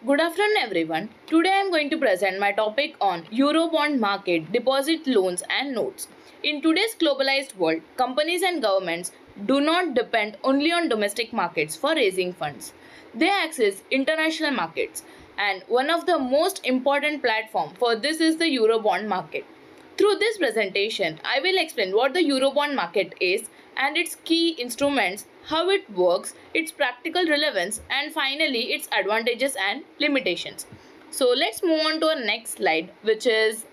Good afternoon, everyone. Today I am going to present my topic on Eurobond market, deposit loans, and notes. In today's globalized world, companies and governments do not depend only on domestic markets for raising funds. They access international markets, and one of the most important platform for this is the Eurobond market. Through this presentation, I will explain what the Eurobond market is and its key instruments, how it works, its practical relevance, and finally its advantages and limitations. So let's move on to our next slide, which is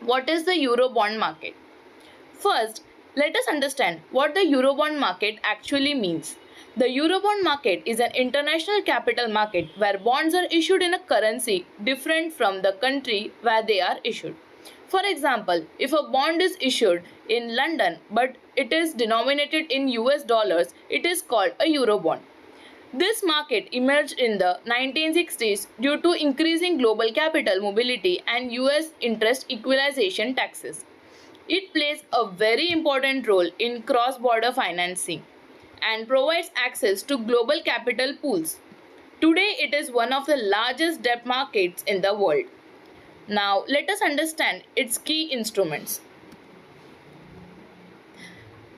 what is the Eurobond market. First, let us understand what the Eurobond market actually means. The Eurobond market is an international capital market where bonds are issued in a currency different from the country where they are issued. For example, if a bond is issued in London but it is denominated in US dollars, it is called a Eurobond. This market emerged in the 1960s due to increasing global capital mobility and US interest equalization taxes. It plays a very important role in cross border financing and provides access to global capital pools. Today, it is one of the largest debt markets in the world. Now, let us understand its key instruments.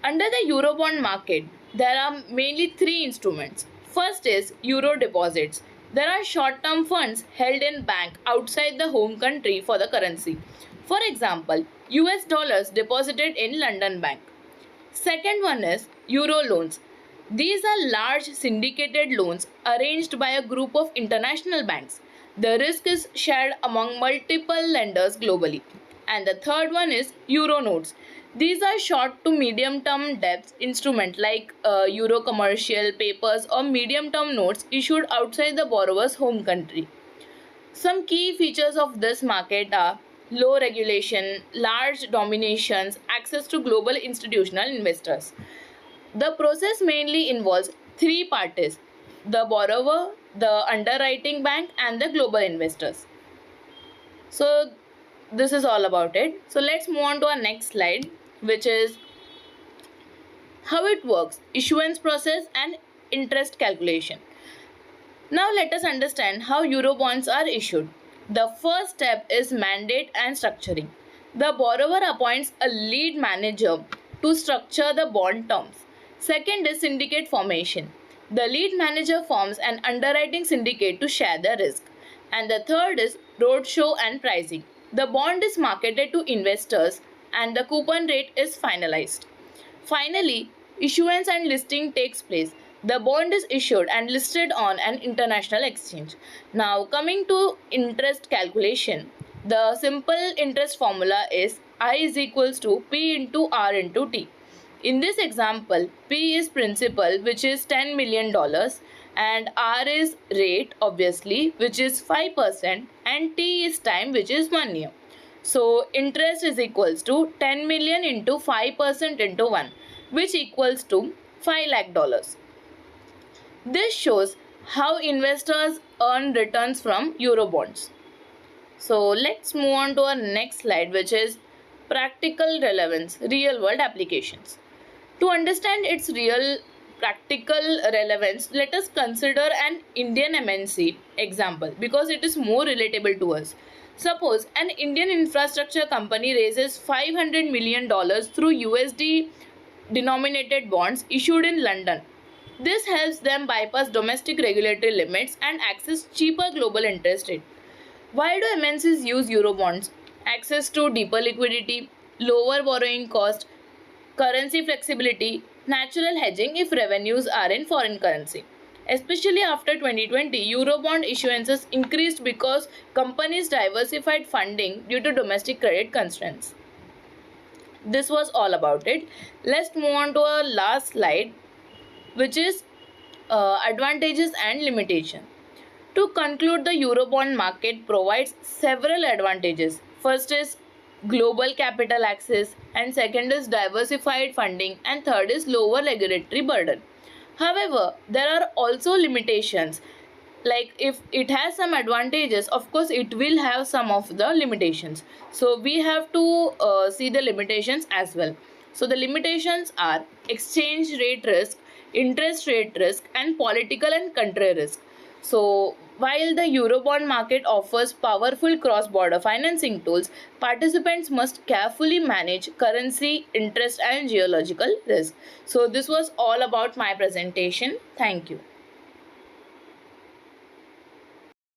Under the Eurobond market, there are mainly three instruments. First is Euro deposits. There are short-term funds held in bank outside the home country for the currency. For example, US dollars deposited in London bank. Second one is Euro loans. These are large syndicated loans arranged by a group of international banks. The risk is shared among multiple lenders globally. And the third one is Euro notes. These are short to medium term debt instruments like Euro commercial papers or medium term notes issued outside the borrower's home country. Some key features of this market are low regulation, large dominations, access to global institutional investors. The process mainly involves three parties: the borrower, the underwriting bank, and the global investors. So, this is all about it. So, let's move on to our next slide, which is how it works, issuance process, and interest calculation. Now, let us understand how Eurobonds are issued. The first step is mandate and structuring. The borrower appoints a lead manager to structure the bond terms. Second is syndicate formation. The lead manager forms an underwriting syndicate to share the risk. And the third is roadshow and pricing. The bond is marketed to investors and the coupon rate is finalized. Finally, issuance and listing takes place. The bond is issued and listed on an international exchange. Now, coming to interest calculation, the simple interest formula is I is equals to P into R into T. In this example, P is principal, which is $10 million, and R is rate, obviously, which is 5%, and T is time, which is 1 year. So, interest is equals to 10 million into 5% into 1, which equals to $5 lakh. This shows how investors earn returns from Eurobonds. So, let's move on to our next slide, which is practical relevance, real world applications. To understand its real practical relevance, let us consider an Indian MNC example because it is more relatable to us. Suppose an Indian infrastructure company raises $500 million through USD denominated bonds issued in London. This helps them bypass domestic regulatory limits and access cheaper global interest rate. Why do MNCs use Eurobonds? Access to deeper liquidity, lower borrowing cost, currency flexibility, natural hedging if revenues are in foreign currency. Especially after 2020, Eurobond issuances increased because companies diversified funding due to domestic credit constraints. This was all about it. Let's move on to our last slide, which is advantages and limitation. To conclude, the Eurobond market provides several advantages. First is global capital access, and second is diversified funding, and third is lower regulatory burden. However, there are also limitations. Like if it has some advantages, of course it will have some of the limitations. So we have to see the limitations as well. So the limitations are exchange rate risk, interest rate risk, and political and country risk. So, while the Eurobond market offers powerful cross border financing tools, participants must carefully manage currency, interest, and geological risk. So, this was all about my presentation. Thank you.